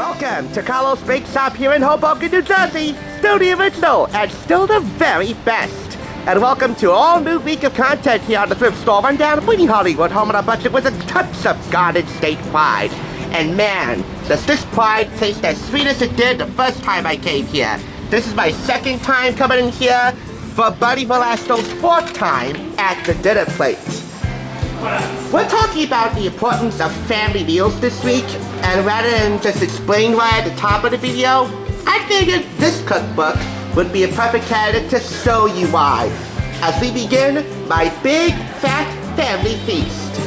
Welcome to CARLO'S Bake Shop here in Hoboken, New Jersey. Still the original and still the very best. And welcome to all new week of content here on the thrift store rundown, bringing Hollywood home on a budget with a touch of Garden State pride. And man, does this pride taste as sweet as it did the first time I came here. This is my second time coming in here for Buddy Valastro's fourth time at the dinner plate. We're talking about the importance of family meals this week, and rather than just explain why at the top of the video, I figured this cookbook would be a perfect candidate to show you why. As we begin my big fat family feast.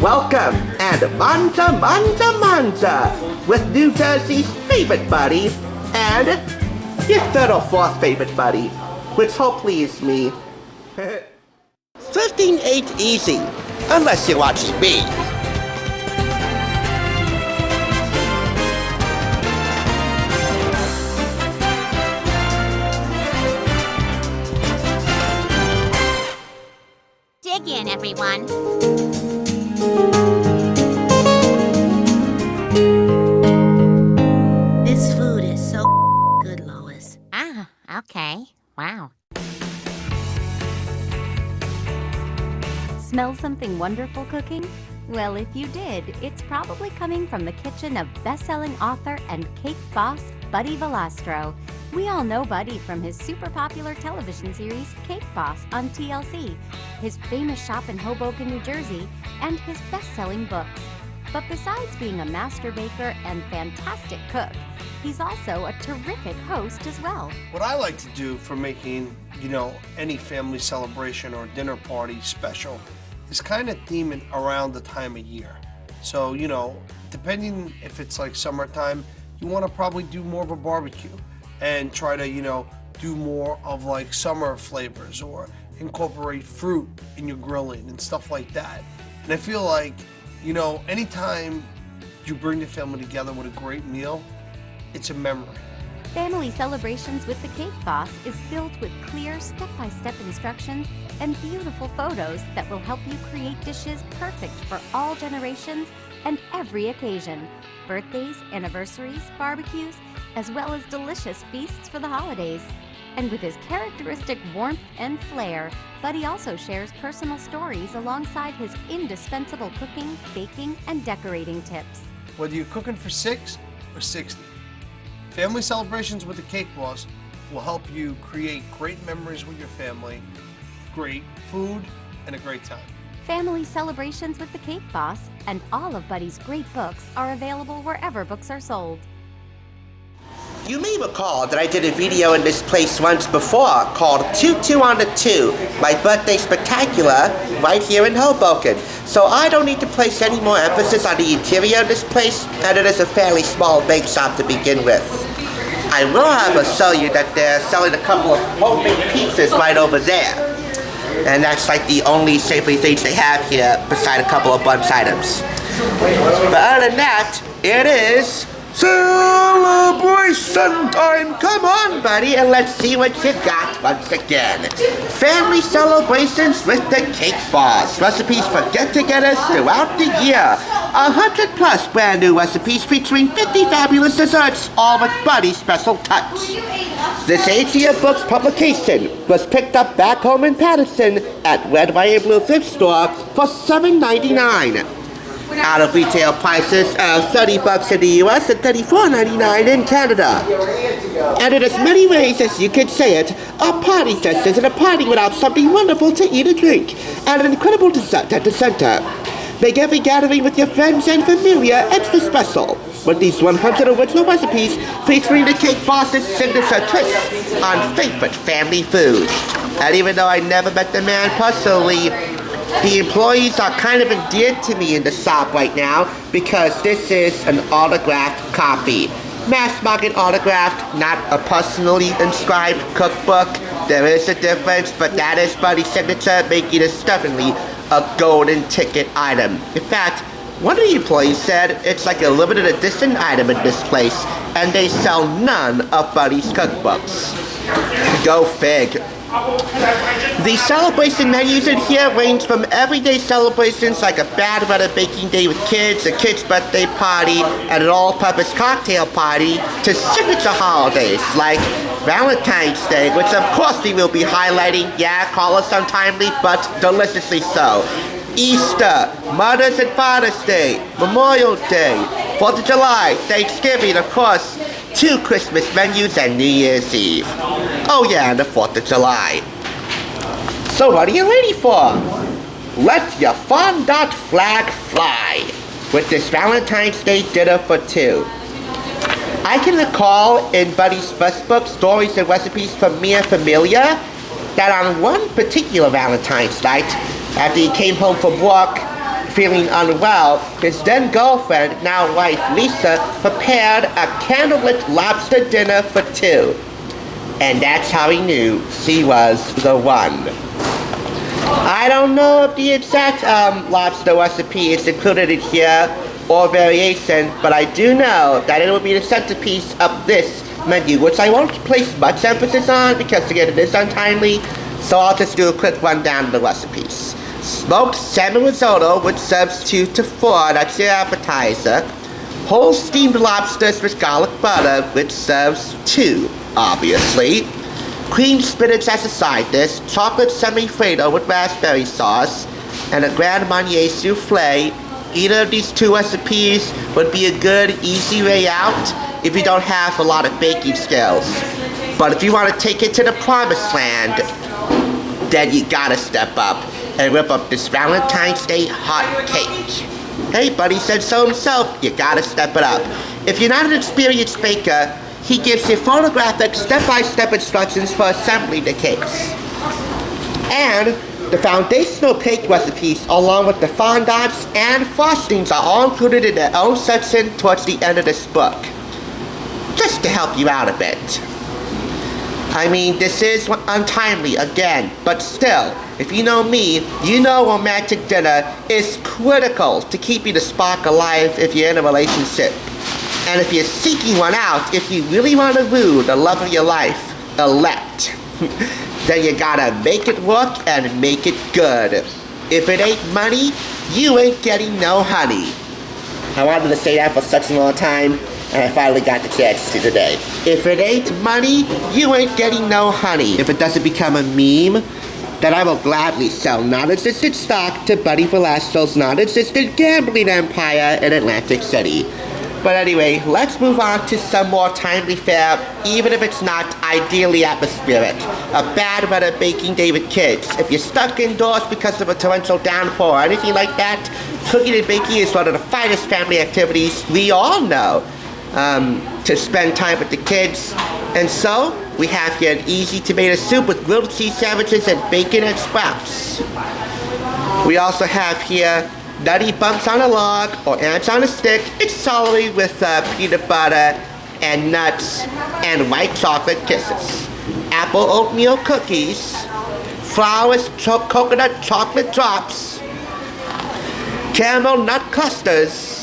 Welcome and manza manza manza with New Jersey's favorite buddy and your third or fourth favorite buddy, which hopefully is me. 15 ain't easy. Unless you're watching me. Dig in, everyone. This food is so good, Lois. Ah, okay. Wow. Smell something wonderful cooking? Well, if you did, it's probably coming from the kitchen of best-selling author and cake boss, Buddy Valastro. We all know Buddy from his super popular television series, Cake Boss on TLC, his famous shop in Hoboken, New Jersey, and his best-selling books. But besides being a master baker and fantastic cook, he's also a terrific host as well. What I like to do for making, any family celebration or dinner party special is kind of theme it around the time of year. So, depending if it's like summertime, you want to probably do more of a barbecue and try to, do more of like summer flavors or incorporate fruit in your grilling and stuff like that. And I feel like, anytime you bring the family together with a great meal, it's a memory. Family Celebrations with the Cake Boss is filled with clear step-by-step instructions and beautiful photos that will help you create dishes perfect for all generations and every occasion. Birthdays, anniversaries, barbecues, as well as delicious feasts for the holidays. And with his characteristic warmth and flair, Buddy also shares personal stories alongside his indispensable cooking, baking, and decorating tips. Whether you're cooking for 6 or 60, Family Celebrations with the Cake Boss will help you create great memories with your family, great food, and a great time. Family Celebrations with the Cake Boss and all of Buddy's great books are available wherever books are sold. You may recall that I did a video in this place once before called 2 on the 2, my birthday spectacular, right here in Hoboken. So I don't need to place any more emphasis on the interior of this place, and it is a fairly small bake shop to begin with. I will, however, show you that they're selling a couple of homemade pizzas right over there. And that's like the only savory things they have here, beside a couple of buns items. But other than that, it is celebration time! Come on, buddy, and let's see what you got once again. Family Celebrations with the Cake Boss. Recipes for get-togethers throughout the year. 100+ brand new recipes featuring 50 fabulous desserts, all with Buddy's special touch. This 8-year book's publication was picked up back home in Patterson at Red, White, and Blue thrift store for $7.99. Out of retail prices of $30 in the US and $34.99 in Canada. And in as many ways as you could say it, a party just isn't a party without something wonderful to eat and drink, and an incredible dessert at the center. Make every gathering with your friends and familia extra special with these 100 original recipes featuring the Cake Boss's signature twist on favorite family food. And even though I never met the man personally, the employees are kind of endeared to me in the shop right now because this is an autographed copy. Mass market autographed, not a personally inscribed cookbook. There is a difference, but that is Buddy's signature, making this definitely a golden ticket item. In fact, one of the employees said it's like a limited edition item in this place, and they sell none of Buddy's cookbooks. Go fig. The celebration menus in here range from everyday celebrations like a bad weather baking day with kids, a kid's birthday party, and an all-purpose cocktail party, to signature holidays like Valentine's Day, which of course we will be highlighting. Yeah, call us untimely, but deliciously so. Easter, Mother's and Father's Day, Memorial Day, 4th of July, Thanksgiving, of course, 2 Christmas menus, and New Year's Eve. Oh yeah, and the 4th of July. So what are you waiting for? Let your fondant flag fly with this Valentine's Day dinner for 2. I can recall in Buddy's first book, Stories and Recipes from familiya, that on one particular Valentine's night, after he came home from work feeling unwell, his then girlfriend, now wife Lisa, prepared a candlelit lobster dinner for 2. And that's how he knew she was the one. I don't know if the exact lobster recipe is included in here or variation, but I do know that it will be the centerpiece of this menu, which I won't place much emphasis on because again it is untimely, so I'll just do a quick rundown of the recipes. Smoked salmon risotto, which serves 2 to 4, that's your appetizer. Whole steamed lobsters with garlic butter, which serves 2, obviously. Creamed spinach as a side dish, chocolate semi-Fredo with raspberry sauce, and a Grand Marnier souffle. Either of these 2 recipes would be a good, easy way out if you don't have a lot of baking skills. But if you want to take it to the promised land, then you gotta step up and whip up this Valentine's Day hot cake. Hey, Buddy said so himself, you gotta step it up. If you're not an experienced baker, he gives you photographic step-by-step instructions for assembling the cakes. And the foundational cake recipes, along with the fondants and frostings, are all included in their own section towards the end of this book. Just to help you out a bit. I mean, this is untimely again, but still, if you know me, you know romantic dinner is critical to keeping the spark alive if you're in a relationship. And if you're seeking one out, if you really want to woo the love of your life, elect, then you gotta make it work and make it good. If it ain't money, you ain't getting no honey. I wanted to say that for such a long time, and I finally got the chance to today. If it ain't money, you ain't getting no honey. If it doesn't become a meme, then I will gladly sell non-existent stock to Buddy Valastros' non-existent gambling empire in Atlantic City. But anyway, let's move on to some more timely fare, even if it's not ideally atmospheric. A bad weather baking day with kids. If you're stuck indoors because of a torrential downpour or anything like that, cooking and baking is one of the finest family activities we all know to spend time with the kids. And so, we have here an easy tomato soup with grilled cheese sandwiches and bacon and sprouts. We also have here nutty bumps on a log or ants on a stick. It's celery with peanut butter and nuts and white chocolate kisses. Apple oatmeal cookies, flawless coconut chocolate drops, caramel nut clusters,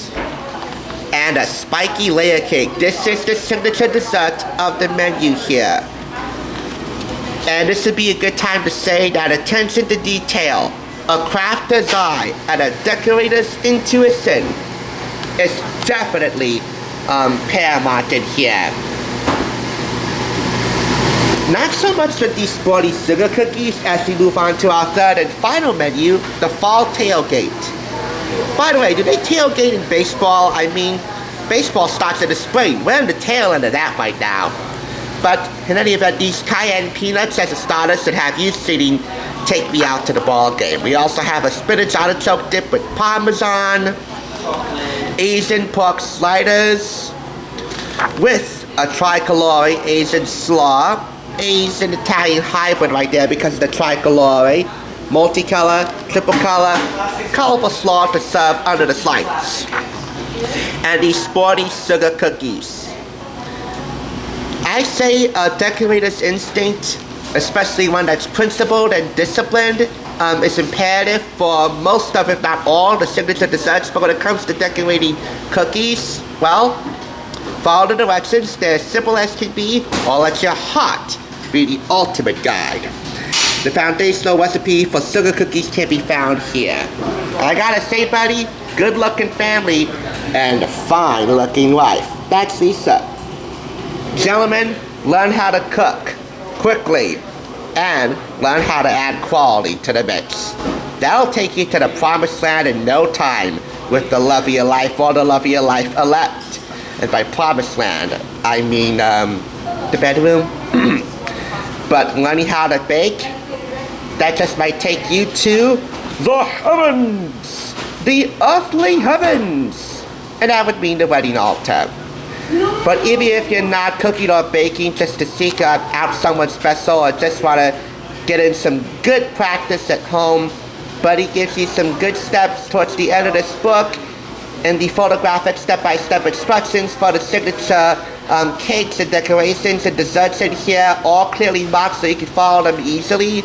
and a spiky layer cake. This is the signature dessert of the menu here. And this would be a good time to say that attention to detail, a crafter's eye, and a decorator's intuition is definitely paramount in here. Not so much with these sporty sugar cookies as we move on to our third and final menu, the fall tailgate. By the way, do they tailgate in baseball? I mean, baseball starts in the spring. We're in the tail end of that right now. But in any event, these cayenne peanuts as a starter should have you sitting take me out to the ball game. We also have a spinach artichoke dip with parmesan, Asian pork sliders with a tricolore Asian slaw, Asian Italian hybrid right there because of the tricolore, multicolor, triple color, colorful slaw to serve under the slices, and these sporty sugar cookies. I say a decorator's instinct, especially one that's principled and disciplined, is imperative for most of, if not all, the signature desserts. But when it comes to decorating cookies, well, follow the directions. They're as simple as can be, or let your heart be the ultimate guide. The foundational recipe for sugar cookies can be found here. I gotta say, buddy, good-looking family and a fine-looking wife. That's Lisa. Gentlemen, learn how to cook quickly and learn how to add quality to the mix. That'll take you to the promised land in no time with the love of your life or the love of your life elect. And by promised land, I mean the bedroom. But learning how to bake, that just might take you to the heavens, the earthly heavens. And that would mean the wedding altar. But even if you're not cooking or baking just to seek out someone special or just want to get in some good practice at home, Buddy gives you some good steps towards the end of this book and the photographic step-by-step instructions for the signature cakes and decorations and desserts in here, all clearly marked so you can follow them easily.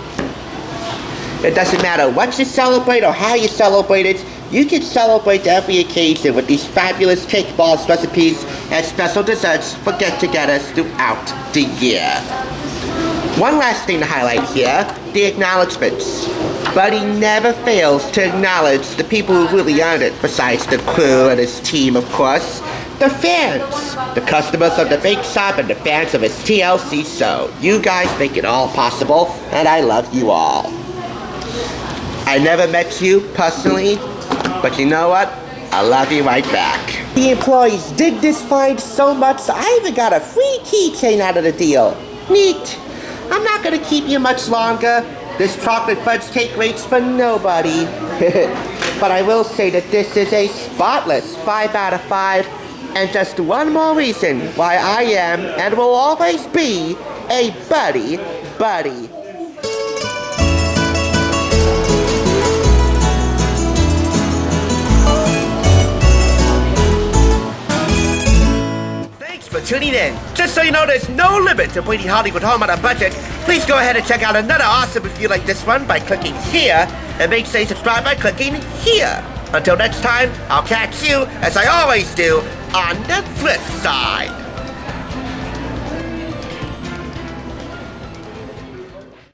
It doesn't matter what you celebrate or how you celebrate it, you can celebrate every occasion with these fabulous cake boss recipes and special desserts for get-togethers throughout the year. One last thing to highlight here, the acknowledgements. Buddy never fails to acknowledge the people who really earned it, besides the crew and his team, of course. The fans, the customers of the bake shop, and the fans of his TLC show. You guys make it all possible, and I love you all. I never met you personally, but you know what? I love you right back. The employees dig this find so much, I even got a free keychain out of the deal. Neat. I'm not gonna keep you much longer. This chocolate fudge cake waits for nobody. But I will say that this is a spotless 5 out of 5, and just one more reason why I am and will always be a buddy. For tuning in. Just so you know, there's no limit to bringing Hollywood home on a budget. Please go ahead and check out another awesome review like this one by clicking here, and make sure you subscribe by clicking here. Until next time, I'll catch you, as I always do, on the flip side.